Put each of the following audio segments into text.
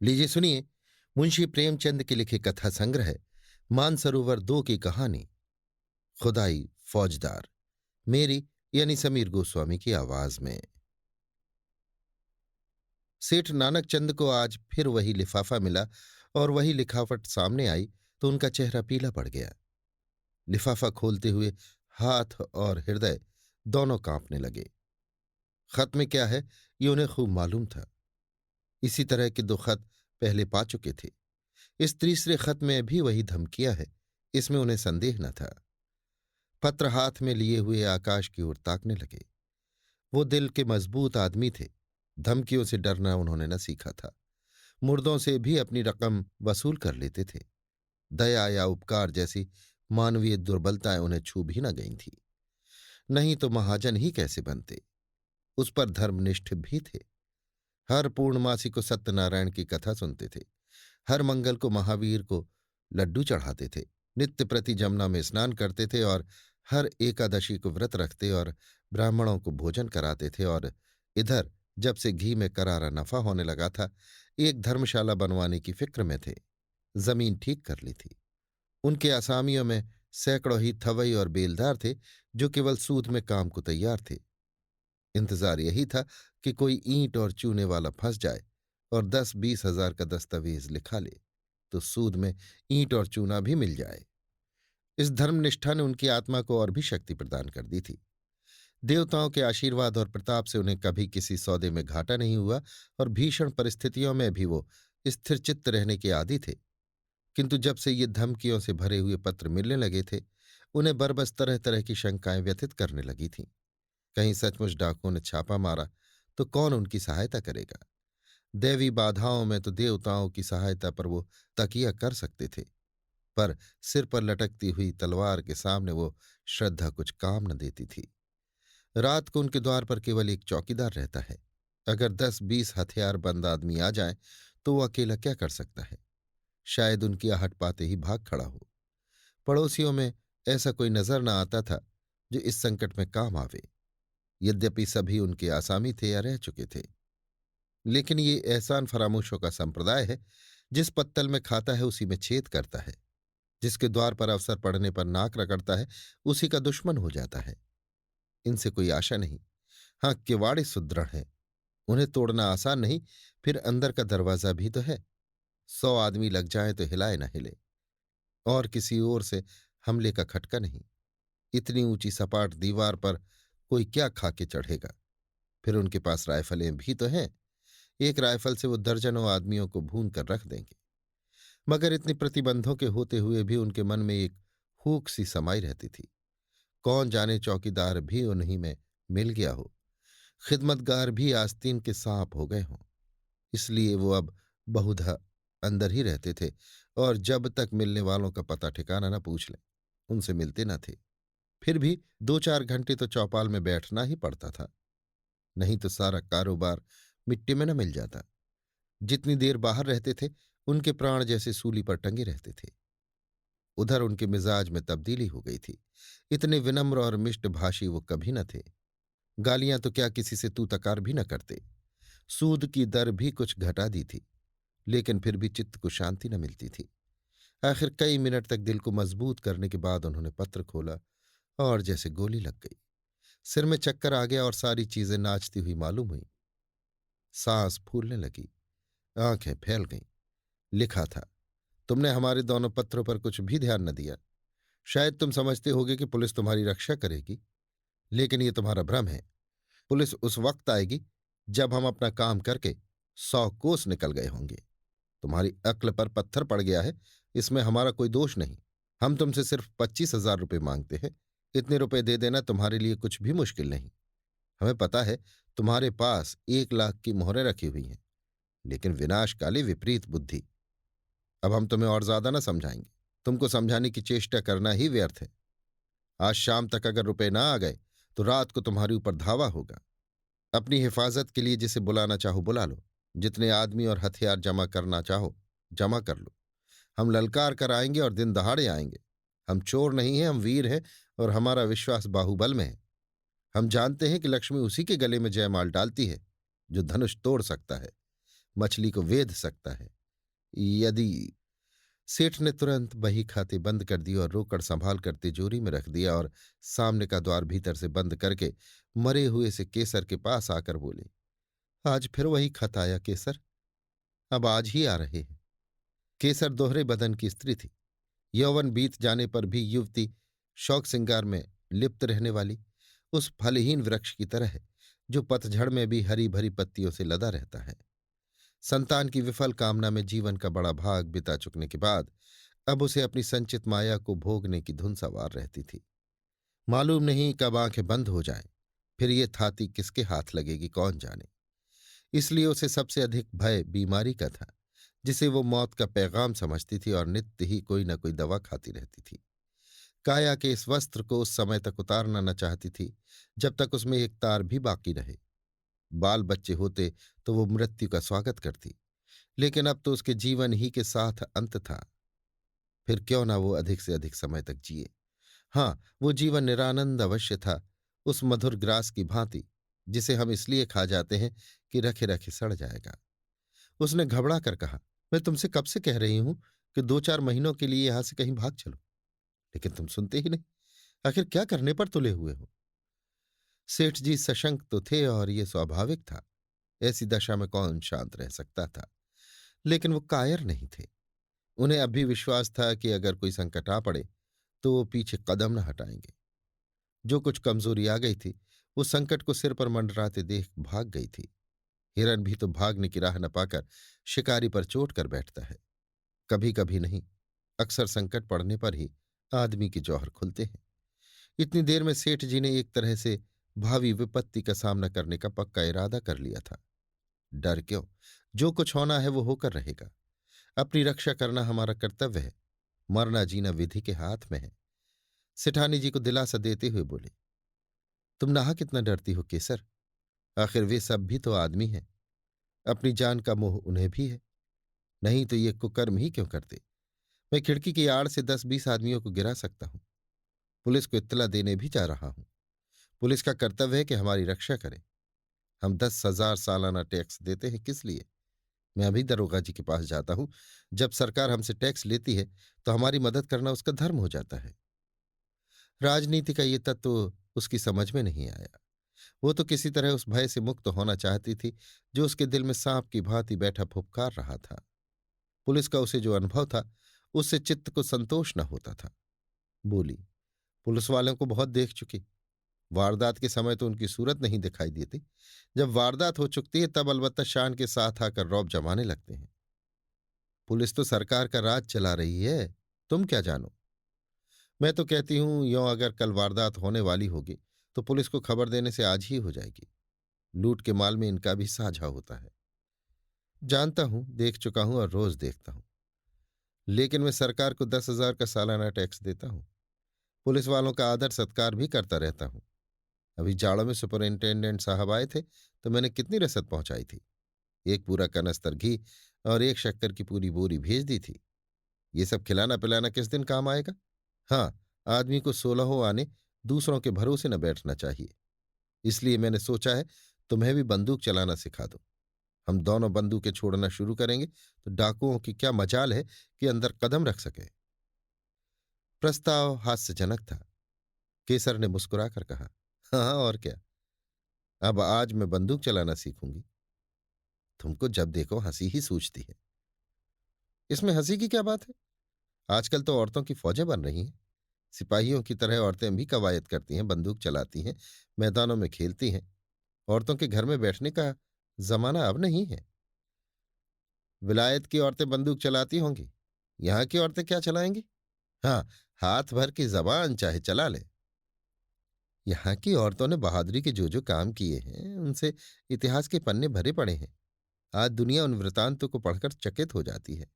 लीजिए सुनिए। मुंशी प्रेमचंद के लिखे कथा संग्रह मानसरोवर 2 की कहानी खुदाई फौजदार, मेरी यानी समीर गोस्वामी की आवाज में। सेठ नानक चंद को आज फिर वही लिफाफा मिला और वही लिखावट सामने आई तो उनका चेहरा पीला पड़ गया। लिफाफा खोलते हुए हाथ और हृदय दोनों कांपने लगे। खत में क्या है ये उन्हें खूब मालूम था। इसी तरह के 2 खत पहले पा चुके थे। इस तीसरे खत में भी वही धमकियां है, इसमें उन्हें संदेह न था। पत्र हाथ में लिए हुए आकाश की ओर ताकने लगे। वो दिल के मजबूत आदमी थे। धमकियों से डरना उन्होंने न सीखा था। मुर्दों से भी अपनी रकम वसूल कर लेते थे। दया या उपकार जैसी मानवीय दुर्बलताएं उन्हें छू भी न गई थी। नहीं तो महाजन ही कैसे बनते। उस पर धर्मनिष्ठ भी थे। हर पूर्णमासी को सत्यनारायण की कथा सुनते थे। हर मंगल को महावीर को लड्डू चढ़ाते थे। नित्य प्रति जमुना में स्नान करते थे और हर एकादशी को व्रत रखते और ब्राह्मणों को भोजन कराते थे। और इधर जब से घी में करारा नफा होने लगा था, एक धर्मशाला बनवाने की फिक्र में थे। जमीन ठीक कर ली थी। उनके असामियों में सैकड़ों ही थवई और बेलदार थे जो केवल सूद में काम को तैयार थे। इंतजार यही था कि कोई ईंट और चूने वाला फंस जाए और 10-20 हजार का दस्तावेज लिखा ले तो सूद में ईंट और चूना भी मिल जाए। इस धर्मनिष्ठा ने उनकी आत्मा को और भी शक्ति प्रदान कर दी थी। देवताओं के आशीर्वाद और प्रताप से उन्हें कभी किसी सौदे में घाटा नहीं हुआ और भीषण परिस्थितियों में भी वो स्थिरचित्त रहने के आदी थे। किंतु जब से ये धमकियों से भरे हुए पत्र मिलने लगे थे, उन्हें बरबस तरह तरह की शंकाएं व्यथित करने लगी थीं। कहीं सचमुच डाकुओं ने छापा मारा तो कौन उनकी सहायता करेगा। दैवी बाधाओं में तो देवताओं की सहायता पर वो तकिया कर सकते थे, पर सिर पर लटकती हुई तलवार के सामने वो श्रद्धा कुछ काम न देती थी। रात को उनके द्वार पर केवल एक चौकीदार रहता है। अगर 10-20 हथियारबंद आदमी आ जाएं तो वो अकेला क्या कर सकता है। शायद उनकी आहट पाते ही भाग खड़ा हो। पड़ोसियों में ऐसा कोई नजर न आता था जो इस संकट में काम आवे। यद्यपि सभी उनके आसामी थे या रह चुके थे, लेकिन ये एहसान फरामोशों का संप्रदाय है। जिस पत्तल में खाता है उसी में छेद करता है। जिसके द्वार पर अवसर पड़ने पर नाक रगड़ता है उसी का दुश्मन हो जाता है। इनसे कोई आशा नहीं। हाँ, किवाड़े सुदृढ़ हैं, उन्हें तोड़ना आसान नहीं। फिर अंदर का दरवाजा भी तो है। 100 आदमी लग जाए तो हिलाए न हिले, और किसी ओर से हमले का खटका नहीं। इतनी ऊंची सपाट दीवार पर कोई क्या खा के चढ़ेगा। फिर उनके पास राइफलें भी तो हैं। एक राइफल से वो दर्जनों आदमियों को भून कर रख देंगे। मगर इतने प्रतिबंधों के होते हुए भी उनके मन में एक हूक सी समाई रहती थी। कौन जाने चौकीदार भी उन्हीं में मिल गया हो, खिदमतगार भी आस्तीन के सांप हो गए हों। इसलिए वो अब बहुधा अंदर ही रहते थे और जब तक मिलने वालों का पता ठिकाना न पूछ लें उनसे मिलते न थे। फिर भी 2-4 घंटे तो चौपाल में बैठना ही पड़ता था, नहीं तो सारा कारोबार मिट्टी में न मिल जाता। जितनी देर बाहर रहते थे उनके प्राण जैसे सूली पर टंगे रहते थे। उधर उनके मिजाज में तब्दीली हो गई थी। इतने विनम्र और मिष्टभाषी वो कभी न थे। गालियां तो क्या, किसी से तू तकार भी न करते। सूद की दर भी कुछ घटा दी थी, लेकिन फिर भी चित्त को शांति न मिलती थी। आखिर कई मिनट तक दिल को मजबूत करने के बाद उन्होंने पत्र खोला और जैसे गोली लग गई। सिर में चक्कर आ गया और सारी चीजें नाचती हुई मालूम हुई। सांस फूलने लगी, आंखें फैल गईं। लिखा था, तुमने हमारे दोनों पत्रों पर कुछ भी ध्यान न दिया। शायद तुम समझते होगे कि पुलिस तुम्हारी रक्षा करेगी, लेकिन ये तुम्हारा भ्रम है। पुलिस उस वक्त आएगी जब हम अपना काम करके 100 कोस निकल गए होंगे। तुम्हारी अक्ल पर पत्थर पड़ गया है, इसमें हमारा कोई दोष नहीं। हम तुमसे सिर्फ 25,000 रुपये मांगते हैं। इतने रुपए दे देना तुम्हारे लिए कुछ भी मुश्किल नहीं। हमें पता है तुम्हारे पास 1 लाख की मोहरें रखी हुई हैं, लेकिन विनाशकाली विपरीत बुद्धि। अब हम तुम्हें और ज्यादा न समझाएंगे। तुमको समझाने की चेष्टा करना ही व्यर्थ है। आज शाम तक अगर रुपए ना आ गए तो रात को तुम्हारे ऊपर धावा होगा। अपनी हिफाजत के लिए जिसे बुलाना चाहो बुला लो। जितने आदमी और हथियार जमा करना चाहो जमा कर लो। हम ललकार कर आएंगे और दिन दहाड़े आएंगे। हम चोर नहीं हैं, हम वीर हैं और हमारा विश्वास बाहुबल में है। हम जानते हैं कि लक्ष्मी उसी के गले में जयमाल डालती है जो धनुष तोड़ सकता है, मछली को वेध सकता है। यदि सेठ ने तुरंत बही खाते बंद कर दी और रोकड़ संभाल कर तिजोरी में रख दिया और सामने का द्वार भीतर से बंद करके मरे हुए से केसर के पास आकर बोले, आज फिर वही खत आया केसर। अब आज ही आ रहे हैं। केसर दोहरे बदन की स्त्री थी। यौवन बीत जाने पर भी युवती शौक श्रृंगार में लिप्त रहने वाली उस फलहीन वृक्ष की तरह है जो पतझड़ में भी हरी भरी पत्तियों से लदा रहता है। संतान की विफल कामना में जीवन का बड़ा भाग बिता चुकने के बाद अब उसे अपनी संचित माया को भोगने की धुन सवार रहती थी। मालूम नहीं कब आंखें बंद हो जाएं, फिर ये थाती किसके हाथ लगेगी कौन जाने। इसलिए उसे सबसे अधिक भय बीमारी का था, जिसे वो मौत का पैगाम समझती थी और नित्य ही कोई न कोई दवा खाती रहती थी। काया के इस वस्त्र को उस समय तक उतारना न चाहती थी जब तक उसमें एक तार भी बाकी रहे। बाल बच्चे होते तो वो मृत्यु का स्वागत करती, लेकिन अब तो उसके जीवन ही के साथ अंत था। फिर क्यों ना वो अधिक से अधिक समय तक जिए। हाँ, वो जीवन निरानंद अवश्य था, उस मधुर ग्रास की भांति जिसे हम इसलिए खा जाते हैं कि रखे रखे सड़ जाएगा। उसने घबरा कर कहा, मैं तुमसे कब से कह रही हूं कि 2-4 महीनों के लिए यहां से कहीं भाग चलो, लेकिन तुम सुनते ही नहीं। आखिर क्या करने पर तुले हुए हो। सेठ जी सशंक तो थे और ये स्वाभाविक था। ऐसी दशा में कौन शांत रह सकता था, लेकिन वो कायर नहीं थे। उन्हें अब भी विश्वास था कि अगर कोई संकट आ पड़े तो वो पीछे कदम न हटाएंगे। जो कुछ कमजोरी आ गई थी वो संकट को सिर पर मंडराते देख भाग गई थी। हिरन भी तो भागने की राह न पाकर शिकारी पर चोट कर बैठता है। कभी कभी नहीं, अक्सर संकट पड़ने पर ही आदमी के जौहर खुलते हैं। इतनी देर में सेठ जी ने एक तरह से भावी विपत्ति का सामना करने का पक्का इरादा कर लिया था। डर क्यों, जो कुछ होना है वो होकर रहेगा। अपनी रक्षा करना हमारा कर्तव्य है, मरना जीना विधि के हाथ में है। सेठानी जी को दिलासा देते हुए बोले, तुम नाहक कितना डरती हो केसर। आखिर वे सब भी तो आदमी हैं। अपनी जान का मोह उन्हें भी है, नहीं तो ये कुकर्म ही क्यों करते। मैं खिड़की की आड़ से 10-20 आदमियों को गिरा सकता हूं। पुलिस को इत्तला देने भी जा रहा हूं। पुलिस का कर्तव्य है कि हमारी रक्षा करे। हम 10,000 सालाना टैक्स देते हैं, किस लिए। मैं अभी दरोगा जी के पास जाता हूं। जब सरकार हमसे टैक्स लेती है तो हमारी मदद करना उसका धर्म हो जाता है। राजनीति का ये तत्व उसकी समझ में नहीं आया। वो तो किसी तरह उस भय से मुक्त होना चाहती थी जो उसके दिल में सांप की भांति बैठा फुफकार रहा था। पुलिस का उसे जो अनुभव था उससे चित्त को संतोष न होता था। बोली, पुलिस वालों को बहुत देख चुकी। वारदात के समय तो उनकी सूरत नहीं दिखाई देती। जब वारदात हो चुकती है तब अलबत्ता शान के साथ आकर रौब जमाने लगते हैं। पुलिस तो सरकार का राज चला रही है, तुम क्या जानो। मैं तो कहती हूं यों अगर कल वारदात होने वाली होगी तो पुलिस को खबर देने से आज ही हो जाएगी। लूट के माल में इनका भी साझा होता है। जानता हूं, देख चुका हूं और रोज देखता हूं। लेकिन मैं सरकार को 10,000 का सालाना टैक्स देता हूं। पुलिस वालों का आदर सत्कार भी करता रहता हूं। अभी जाड़ों में सुपरिंटेंडेंट साहब आए थे तो मैंने कितनी रसद पहुंचाई थी। एक पूरा कनस्तर घी और एक शक्कर की पूरी बोरी भेज दी थी। ये सब खिलाना पिलाना किस दिन काम आएगा। हाँ, आदमी को 16 आने दूसरों के भरोसे न बैठना चाहिए। इसलिए मैंने सोचा है तुम्हें भी बंदूक चलाना सिखा दूं। हम दोनों बंदूकें छोड़ना शुरू करेंगे तो डाकुओं की क्या मजाल है कि अंदर कदम रख सके। प्रस्ताव हास्यजनक था। केसर ने मुस्कुराकर कहा, हाँ और क्या। अब आज मैं बंदूक चलाना सीखूंगी। तुमको जब देखो हंसी ही सूझती है। इसमें हंसी की क्या बात है। आजकल तो औरतों की फौजें बन रही हैं। सिपाहियों की तरह औरतें भी कवायद करती हैं, बंदूक चलाती हैं, मैदानों में खेलती हैं। औरतों के घर में बैठने का जमाना अब नहीं है। विलायत की औरतें बंदूक चलाती होंगी, यहां की औरतें क्या चलाएंगी। हाँ, हाथ भर की जबान चाहे चला ले। यहाँ की औरतों ने बहादुरी के जो जो काम किए हैं उनसे इतिहास के पन्ने भरे पड़े हैं। आज दुनिया उन वृतांतों को पढ़कर चकित हो जाती है।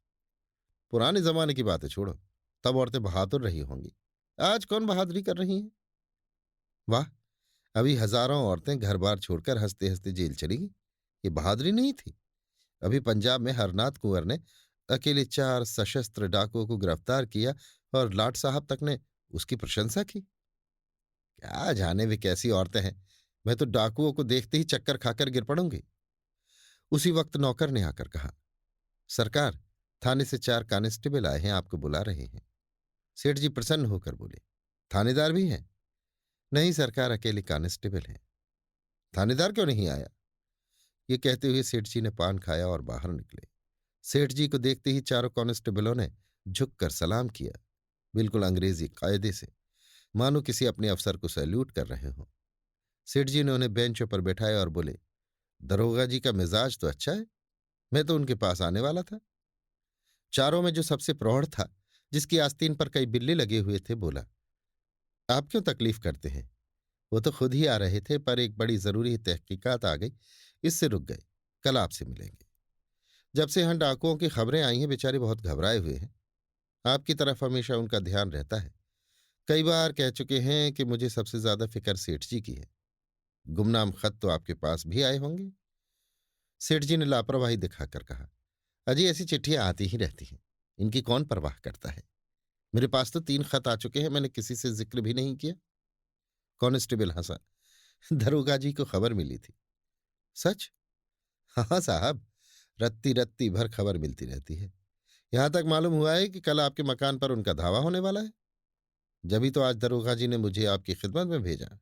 पुराने जमाने की बातें छोड़ो, तब औरतें बहादुर रही होंगी। आज कौन बहादुरी कर रही हैं। वाह, अभी हजारों औरतें घर बार छोड़कर हंसते हंसते जेल चली गई। ये बहादुरी नहीं थी। अभी पंजाब में हरनाथ कुंवर ने अकेले 4 सशस्त्र डाकुओं को गिरफ्तार किया और लाट साहब तक ने उसकी प्रशंसा की। क्या जाने वे कैसी औरतें हैं। मैं तो डाकुओं को देखते ही चक्कर खाकर गिर पड़ूंगी। उसी वक्त नौकर ने आकर कहा, सरकार, थाने से 4 कांस्टेबल आए हैं, आपको बुला रहे हैं। सेठ जी प्रसन्न होकर बोले, थानेदार भी हैं? नहीं सरकार, अकेले कांस्टेबल हैं। थानेदार क्यों नहीं आया? ये कहते हुए सेठ जी ने पान खाया और बाहर निकले। सेठ जी को देखते ही चारों कांस्टेबलों ने झुककर सलाम किया, बिल्कुल अंग्रेजी कायदे से, मानो किसी अपने अफसर को सैल्यूट कर रहे हों। सेठ जी ने उन्हें बेंचों पर बैठाया और बोले, दरोगा जी का मिजाज तो अच्छा है, मैं तो उनके पास आने वाला था। चारों में जो सबसे प्रौढ़ था, जिसकी आस्तीन पर कई बिल्ले लगे हुए थे, बोला, आप क्यों तकलीफ करते हैं? वो तो खुद ही आ रहे थे, पर एक बड़ी जरूरी तहकीकात आ गई, इससे रुक गए। कल आपसे मिलेंगे। जब से यहाँ डाकुओं की खबरें आई हैं, बेचारे बहुत घबराए हुए हैं। आपकी तरफ हमेशा उनका ध्यान रहता है। कई बार कह चुके हैं कि मुझे सबसे ज्यादा फिक्र सेठ जी की है। गुमनाम खत तो आपके पास भी आए होंगे? सेठ जी ने लापरवाही दिखाकर कहा, अजी ऐसी चिट्ठियां आती ही रहती हैं, इनकी कौन परवाह करता है। मेरे पास तो 3 खत आ चुके हैं, मैंने किसी से जिक्र भी नहीं किया। कांस्टेबल हंसा, दरोगा जी को खबर मिली थी? सच? हाँ साहब, रत्ती रत्ती भर खबर मिलती रहती है। यहां तक मालूम हुआ है कि कल आपके मकान पर उनका धावा होने वाला है। जभी तो आज दरोगा जी ने मुझे आपकी खिदमत में भेजा।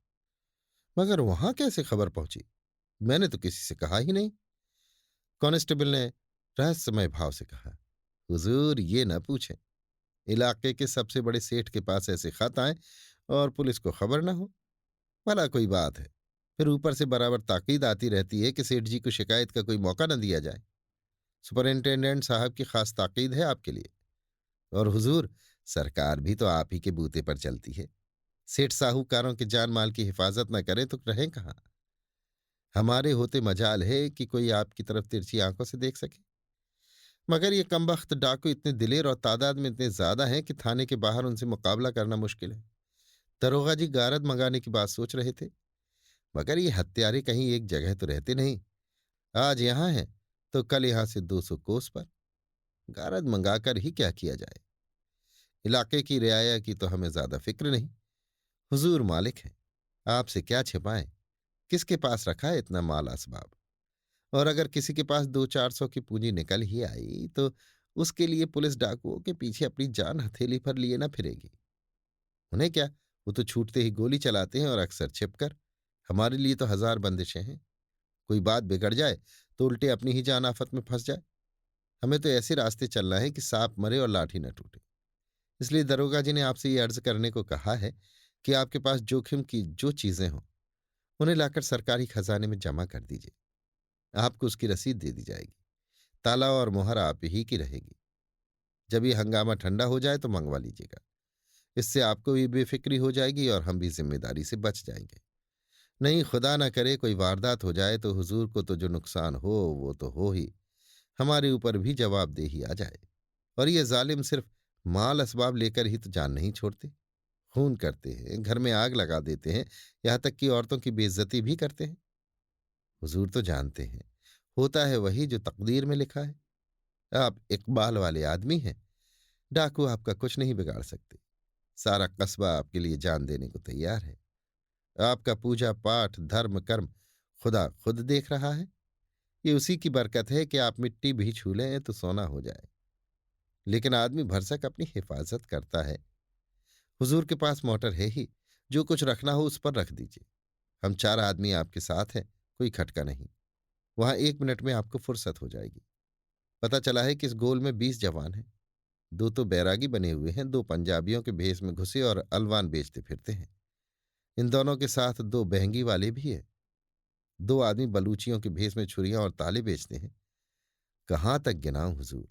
मगर वहां कैसे खबर पहुंची? मैंने तो किसी से कहा ही नहीं। कांस्टेबल ने रहस्यमय भाव से कहा, हुजूर ये न पूछें, इलाके के सबसे बड़े सेठ के पास ऐसे खत आए और पुलिस को खबर ना हो, भला कोई बात है। फिर ऊपर से बराबर ताकीद आती रहती है कि सेठ जी को शिकायत का कोई मौका न दिया जाए। सुपरिंटेंडेंट साहब की खास ताकीद है आपके लिए। और हुजूर, सरकार भी तो आप ही के बूते पर चलती है। सेठ साहूकारों के जान माल की हिफाजत न करे तो रहें कहाँ? हमारे होते मजाल है कि कोई आपकी तरफ तिरछी आंखों से देख सके। मगर ये कमबख्त डाकू इतने दिलेर और तादाद में इतने ज्यादा हैं कि थाने के बाहर उनसे मुकाबला करना मुश्किल है। दरोगा जी गारद मंगाने की बात सोच रहे थे, मगर ये हत्यारे कहीं एक जगह तो रहते नहीं। आज यहां हैं तो कल यहां से 200 कोस पर। गारद मंगाकर ही क्या किया जाए? इलाके की रियाया की तो हमें ज्यादा फिक्र नहीं। हुजूर मालिक हैं, आपसे क्या छिपाएं। किसके पास रखा है इतना माल असबाब? और अगर किसी के पास 200-400 की पूंजी निकल ही आई तो उसके लिए पुलिस डाकुओं के पीछे अपनी जान हथेली पर लिए ना फिरेगी। उन्हें क्या, वो तो छूटते ही गोली चलाते हैं और अक्सर छिपकर। हमारे लिए तो 1000 बंदिशें हैं। कोई बात बिगड़ जाए तो उल्टे अपनी ही जान आफत में फंस जाए। हमें तो ऐसे रास्ते चलना है कि सांप मरे और लाठी न टूटे। इसलिए दरोगा जी ने आपसे ये अर्ज करने को कहा है कि आपके पास जोखिम की जो चीजें हों उन्हें लाकर सरकारी खजाने में जमा कर दीजिए। आपको उसकी रसीद दे दी जाएगी। ताला और मुहर आप ही की रहेगी। जब ये हंगामा ठंडा हो जाए तो मंगवा लीजिएगा। इससे आपको भी बेफिक्री हो जाएगी और हम भी जिम्मेदारी से बच जाएंगे। नहीं खुदा ना करे कोई वारदात हो जाए तो हुजूर को तो जो नुकसान हो वो तो हो ही, हमारे ऊपर भी जवाबदेही आ जाए। और ये जालिम सिर्फ माल असबाब लेकर ही तो जान नहीं छोड़ते, खून करते हैं, घर में आग लगा देते हैं, यहां तक कि औरतों की बेइज्जती भी करते हैं। हुजूर तो जानते हैं, होता है वही जो तकदीर में लिखा है। आप इकबाल वाले आदमी हैं, डाकू आपका कुछ नहीं बिगाड़ सकते। सारा कस्बा आपके लिए जान देने को तैयार है। आपका पूजा पाठ धर्म कर्म खुदा खुद देख रहा है। ये उसी की बरकत है कि आप मिट्टी भी छू लें तो सोना हो जाए। लेकिन आदमी भरसक अपनी हिफाजत करता है। हुजूर के पास मोटर है ही, जो कुछ रखना हो उस पर रख दीजिए। हम 4 आदमी आपके साथ हैं, कोई खटका नहीं। वहां 1 मिनट में आपको फुर्सत हो जाएगी। पता चला है कि इस गोल में 20 जवान हैं। 2 तो बैरागी बने हुए हैं, 2 पंजाबियों के भेष में घुसे और अलवान बेचते फिरते हैं। इन दोनों के साथ 2 बहंगी वाले भी हैं। 2 आदमी बलूचियों के भेष में छुरियां और ताले बेचते हैं। कहाँ तक गिनाऊं हुजूर,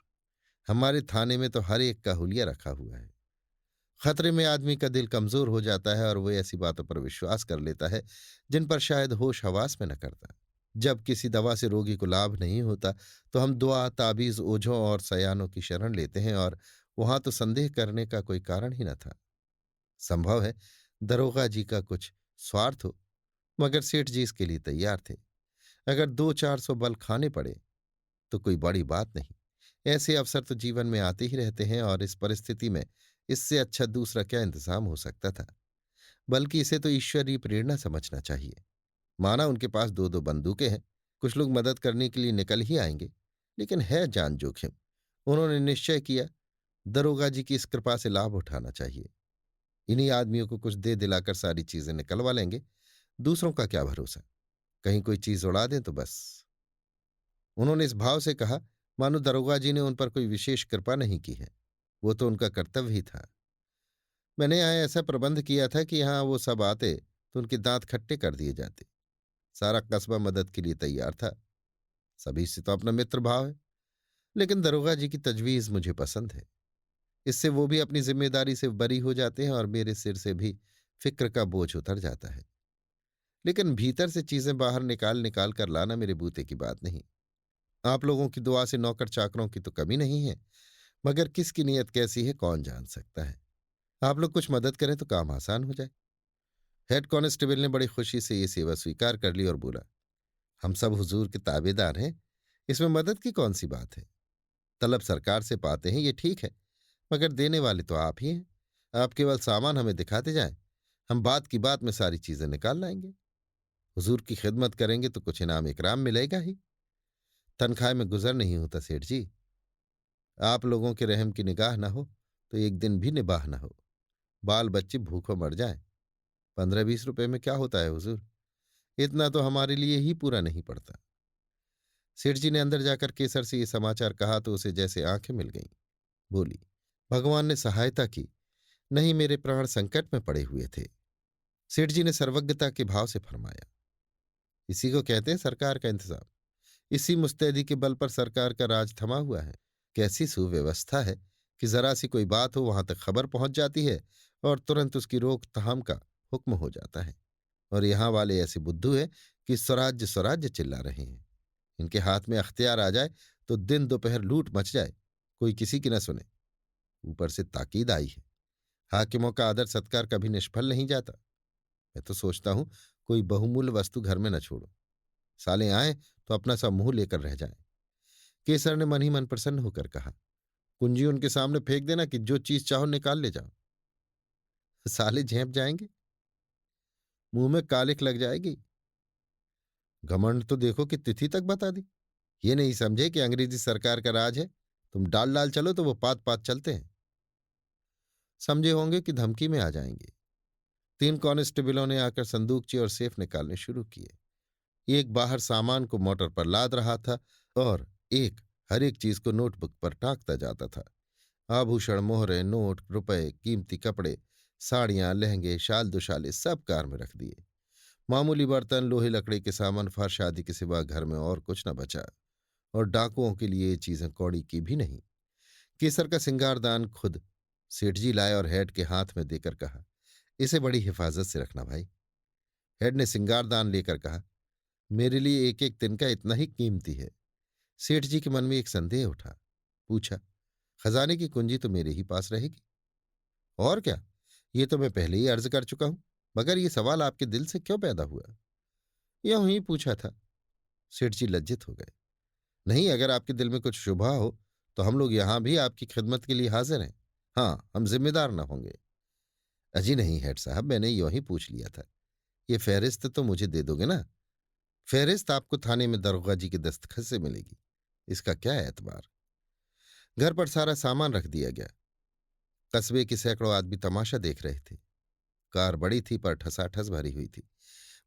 हमारे थाने में तो हर एक का हुलिया रखा हुआ है। खतरे में आदमी का दिल कमजोर हो जाता है और वो ऐसी बातों पर विश्वास कर लेता है जिन पर शायद होश हवास में न करता। जब किसी दवा से रोगी को लाभ नहीं होता तो हम दुआ ताबीज ओझों और सयानों की शरण लेते हैं, और वहां तो संदेह करने का कोई कारण ही न था। संभव है दरोगा जी का कुछ स्वार्थ हो, मगर सेठ जी इसके लिए तैयार थे। अगर 200-400 बल खाने पड़े तो कोई बड़ी बात नहीं। ऐसे अवसर तो जीवन में आते ही रहते हैं, और इस परिस्थिति में इससे अच्छा दूसरा क्या इंतजाम हो सकता था। बल्कि इसे तो ईश्वरीय प्रेरणा समझना चाहिए। माना उनके पास 2-2 बंदूकें हैं, कुछ लोग मदद करने के लिए निकल ही आएंगे, लेकिन है जान जोखिम। उन्होंने निश्चय किया, दरोगा जी की इस कृपा से लाभ उठाना चाहिए। इन्हीं आदमियों को कुछ दे दिलाकर सारी चीजें निकलवा लेंगे। दूसरों का क्या भरोसा, कहीं कोई चीज उड़ा दें तो बस। उन्होंने इस भाव से कहा मानो दरोगा जी ने उन पर कोई विशेष कृपा नहीं की है। वो तो उनका कर्तव्य ही था। मैंने यहाँ ऐसा प्रबंध किया था कि यहाँ वो सब आते तो उनके दांत खट्टे कर दिए जाते। सारा कस्बा मदद के लिए तैयार था। सभी से तो अपना मित्र भाव है। लेकिन दरोगा जी की तजवीज मुझे पसंद है। इससे वो भी अपनी जिम्मेदारी से बरी हो जाते हैं और मेरे सिर से भी फिक्र का बोझ उतर जाता है। लेकिन भीतर से चीजें बाहर निकाल निकाल कर लाना मेरे बूते की बात नहीं। आप लोगों की दुआ से नौकर चाकरों की तो कमी नहीं है, मगर किसकी नीयत कैसी है कौन जान सकता है। आप लोग कुछ मदद करें तो काम आसान हो जाए। हेड कांस्टेबल ने बड़ी खुशी से ये सेवा स्वीकार कर ली और बोला, हम सब हुजूर के ताबेदार हैं, इसमें मदद की कौन सी बात है। तलब सरकार से पाते हैं ये ठीक है, मगर देने वाले तो आप ही हैं। आप केवल सामान हमें दिखाते जाएं, हम बात की बात में सारी चीजें निकाल लाएंगे। हुजूर की खिदमत करेंगे तो कुछ इनाम इकराम मिलेगा ही। तनख्वाह में गुजर नहीं होता सेठ जी। आप लोगों के रहम की निगाह ना हो तो एक दिन भी निबाह ना हो। बाल बच्चे भूखों मर जाएं। 15-20 रुपए में क्या होता है हुजूर। इतना तो हमारे लिए ही पूरा नहीं पड़ता। सेठ जी ने अंदर जाकर केसर से ये समाचार कहा तो उसे जैसे आंखें मिल गईं। बोली, भगवान ने सहायता की, नहीं मेरे प्राण संकट में पड़े हुए थे। सेठ जी ने सर्वज्ञता के भाव से फरमाया, इसी को कहते हैं सरकार का इंतजाम। इसी मुस्तैदी के बल पर सरकार का राज थमा हुआ है। कैसी सुव्यवस्था है कि जरा सी कोई बात हो वहां तक खबर पहुंच जाती है और तुरंत उसकी रोकथाम का हुक्म हो जाता है। और यहाँ वाले ऐसे बुद्धू हैं कि स्वराज्य स्वराज्य चिल्ला रहे हैं। इनके हाथ में अख्तियार आ जाए तो दिन दोपहर लूट मच जाए, कोई किसी की न सुने। ऊपर से ताकीद आई है, हाकिमों का आदर सत्कार कभी निष्फल नहीं जाता। मैं तो सोचता हूं कोई बहुमूल्य वस्तु घर में न छोड़ो। साले आए तो अपना सा मुंह लेकर रह जाए। केसर ने मन ही मन प्रसन्न होकर कहा, कुंजी उनके सामने फेंक देना कि जो चीज चाहो निकाल ले जाओ। साले झेप जाएंगे, मुंह में कालिख लग जाएगी। घमंड तो देखो कि तिथि तक बता दी। ये नहीं समझे कि अंग्रेजी सरकार का राज है। तुम डाल डाल चलो तो वो पात पात चलते हैं। समझे होंगे कि धमकी में आ जाएंगे। 3 कांस्टेबलों ने आकर संदूकचे और सेफ निकालने शुरू किए। एक बाहर सामान को मोटर पर लाद रहा था और एक हर एक चीज को नोटबुक पर टाँकता जाता था। आभूषण, मोहरे, नोट, रुपए, कीमती कपड़े, साड़ियां, लहंगे, शाल दुशाले सब कार में रख दिए। मामूली बर्तन, लोहे लकड़ी के सामान, फर्श आदि के सिवा घर में और कुछ न बचा। और डाकुओं के लिए ये चीजें कौड़ी की भी नहीं। केसर का सिंगारदान खुद सेठ जी लाए और हेड के हाथ में देकर कहा, इसे बड़ी हिफाजत से रखना भाई। हेड ने सिंगारदान लेकर कहा, मेरे लिए एक एक तिनका इतना ही कीमती है। सेठ जी के मन में एक संदेह उठा। पूछा, खजाने की कुंजी तो मेरे ही पास रहेगी। और क्या, ये तो मैं पहले ही अर्ज कर चुका हूं, मगर ये सवाल आपके दिल से क्यों पैदा हुआ। यूं ही पूछा था। सेठ जी लज्जित हो गए। नहीं, अगर आपके दिल में कुछ शुभा हो तो हम लोग यहां भी आपकी खिदमत के लिए हाजिर हैं। हाँ, हम जिम्मेदार न होंगे। अजी नहीं हेड साहब, मैंने यूं ही पूछ लिया था। ये फहरिस्त तो मुझे दे दोगे ना। फहरिस्त आपको थाने में दरोगा जी के दस्तखत से मिलेगी, इसका क्या एतबार। घर पर सारा सामान रख दिया गया। कस्बे के सैकड़ों आदमी तमाशा देख रहे थे। कार बड़ी थी पर ठसाठस भरी हुई थी।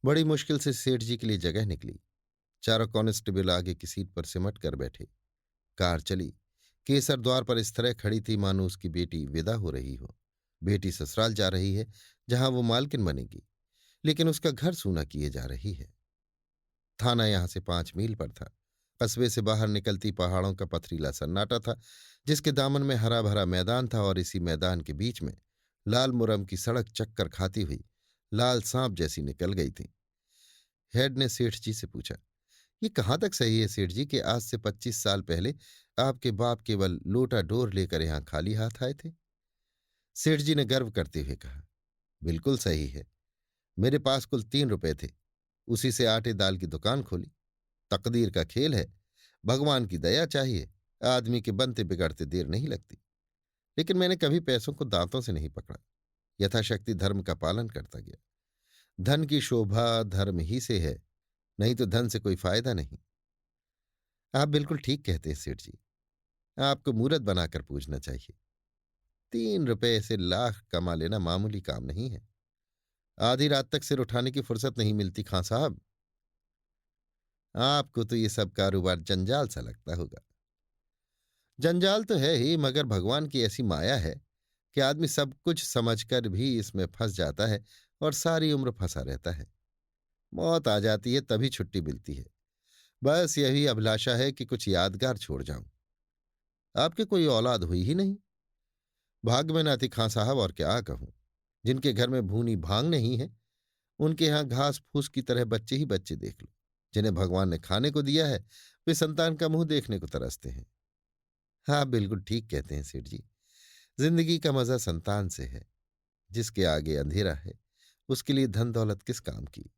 बड़ी मुश्किल से सेठ जी के लिए जगह निकली। चारों कांस्टेबल आगे की सीट पर सिमट कर बैठे। कार चली। केसर द्वार पर इस तरह खड़ी थी मानो उसकी बेटी विदा हो रही हो। बेटी ससुराल जा रही है जहां वो मालकिन बनेगी, लेकिन उसका घर सूना किए जा रही है। थाना यहां से 5 मील पर था। कस्बे से बाहर निकलती पहाड़ों का पथरीला सन्नाटा था, जिसके दामन में हरा भरा मैदान था और इसी मैदान के बीच में लाल मुरम की सड़क चक्कर खाती हुई लाल सांप जैसी निकल गई थी। हेड ने सेठ जी से पूछा, ये कहाँ तक सही है सेठ जी कि आज से 25 साल पहले आपके बाप केवल लोटा डोर लेकर यहां खाली हाथ आए थे। सेठ जी ने गर्व करते हुए कहा, बिल्कुल सही है। मेरे पास कुल 3 रुपए थे, उसी से आटे दाल की दुकान खोली। तकदीर का खेल है, भगवान की दया चाहिए। आदमी के बनते बिगड़ते देर नहीं लगती। लेकिन मैंने कभी पैसों को दांतों से नहीं पकड़ा, यथाशक्ति धर्म का पालन करता गया। धन की शोभा धर्म ही से है, नहीं तो धन से कोई फायदा नहीं। आप बिल्कुल ठीक कहते हैं सेठ जी। आपको मूरत बनाकर पूछना चाहिए। 3 रुपए से लाख कमा लेना मामूली काम नहीं है। आधी रात तक सिर उठाने की फुर्सत नहीं मिलती खां साहब। आपको तो ये सब कारोबार जंजाल सा लगता होगा। जंजाल तो है ही, मगर भगवान की ऐसी माया है कि आदमी सब कुछ समझकर भी इसमें फंस जाता है और सारी उम्र फंसा रहता है। मौत आ जाती है तभी छुट्टी मिलती है। बस यही अभिलाषा है कि कुछ यादगार छोड़ जाऊं। आपके कोई औलाद हुई ही नहीं। भाग्य में ना थी खां साहब, और क्या कहूं। जिनके घर में भूनी भांग नहीं है, उनके यहां घास फूस की तरह बच्चे ही बच्चे देख लो। जिन्हें भगवान ने खाने को दिया है, वे संतान का मुंह देखने को तरसते हैं। हाँ, बिल्कुल ठीक कहते हैं सेठ जी। जिंदगी का मजा संतान से है। जिसके आगे अंधेरा है, उसके लिए धन दौलत किस काम की।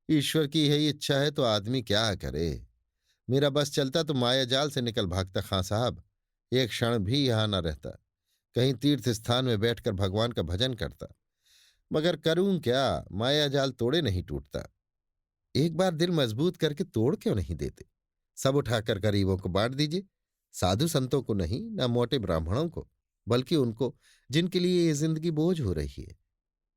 ईश्वर की यही इच्छा है तो आदमी क्या करे। मेरा बस चलता तो माया जाल से निकल भागता खां साहब। एक क्षण भी यहां न रहता। कहीं तीर्थ स्थान में बैठकर भगवान का भजन करता। मगर करूं क्या, माया जाल तोड़े नहीं टूटता। एक बार दिल मजबूत करके तोड़ क्यों नहीं देते। सब उठाकर गरीबों को बांट दीजिए। साधु संतों को नहीं, न मोटे ब्राह्मणों को, बल्कि उनको जिनके लिए ये जिंदगी बोझ हो रही है,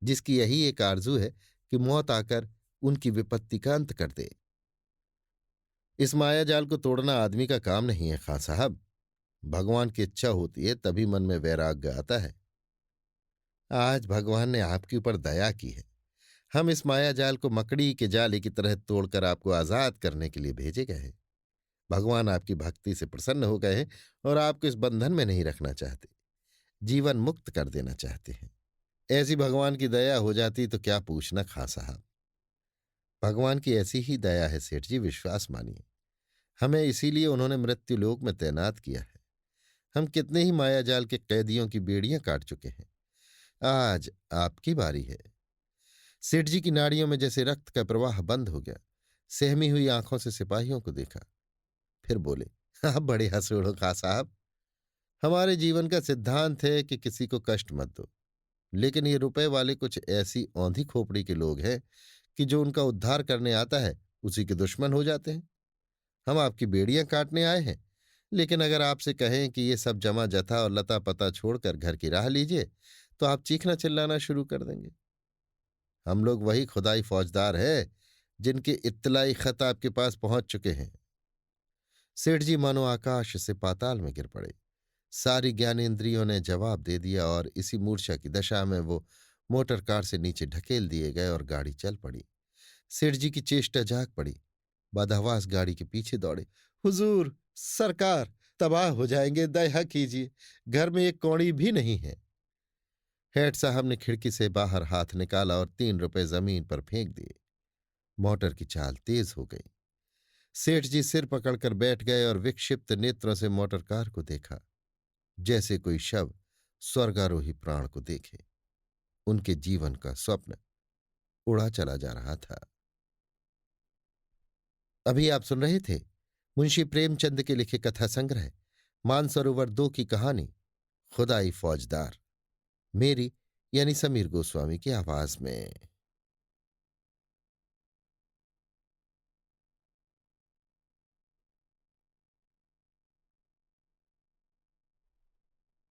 जिसकी यही एक आरजू है कि मौत आकर उनकी विपत्ति का अंत कर दे। इस माया जाल को तोड़ना आदमी का काम नहीं है खां साहब। भगवान की इच्छा होती है तभी मन में वैराग्य आता है। आज भगवान ने आपके ऊपर दया की है। हम इस माया जाल को मकड़ी के जाले की तरह तोड़कर आपको आजाद करने के लिए भेजे गए हैं। भगवान आपकी भक्ति से प्रसन्न हो गए हैं और आपको इस बंधन में नहीं रखना चाहते। जीवन मुक्त कर देना चाहते हैं। ऐसी भगवान की दया हो जाती तो क्या पूछना खां साहब। भगवान की ऐसी ही दया है सेठ जी, विश्वास मानिए। हमें इसीलिए उन्होंने मृत्यु लोक में तैनात किया है। हम कितने ही माया जाल के कैदियों की बेड़ियां काट चुके हैं। आज आपकी बारी है। सेठ जी की नाड़ियों में जैसे रक्त का प्रवाह बंद हो गया। सहमी हुई आंखों से सिपाहियों को देखा, फिर बोले, आप बड़े हंसुड़ हो खां साहब। हमारे जीवन का सिद्धांत है कि किसी को कष्ट मत दो। लेकिन ये रुपए वाले कुछ ऐसी औंधी खोपड़ी के लोग हैं कि जो उनका उद्धार करने आता है उसी के दुश्मन हो जाते हैं। हम आपकी बेड़ियां काटने आए हैं, लेकिन अगर आपसे कहें कि ये सब जमा जथा और लता पता छोड़कर घर की राह लीजिए, तो आप चीखना चिल्लाना शुरू कर देंगे। हम लोग वही खुदाई फौजदार है जिनके इत्तलाई खत आपके पास पहुंच चुके हैं। सेठ जी मानो आकाश से पाताल में गिर पड़े। सारी ज्ञानेंद्रियों ने जवाब दे दिया और इसी मूर्छा की दशा में वो मोटर कार से नीचे ढकेल दिए गए और गाड़ी चल पड़ी। सेठ जी की चेष्टा जाग पड़ी। बदहवास गाड़ी के पीछे दौड़े। हुजूर, सरकार, तबाह हो जाएंगे, दया कीजिए, घर में एक कौड़ी भी नहीं है। हेड साहब ने खिड़की से बाहर हाथ निकाला और 3 रुपए जमीन पर फेंक दिए। मोटर की चाल तेज हो गई। सेठ जी सिर पकड़कर बैठ गए और विक्षिप्त नेत्रों से मोटर कार को देखा, जैसे कोई शव स्वर्गारोही प्राण को देखे। उनके जीवन का स्वप्न उड़ा चला जा रहा था। अभी आप सुन रहे थे मुंशी प्रेमचंद के लिखे कथा संग्रह मानसरोवर 2 की कहानी खुदाई फौजदार, मेरी यानी समीर गोस्वामी की आवाज में।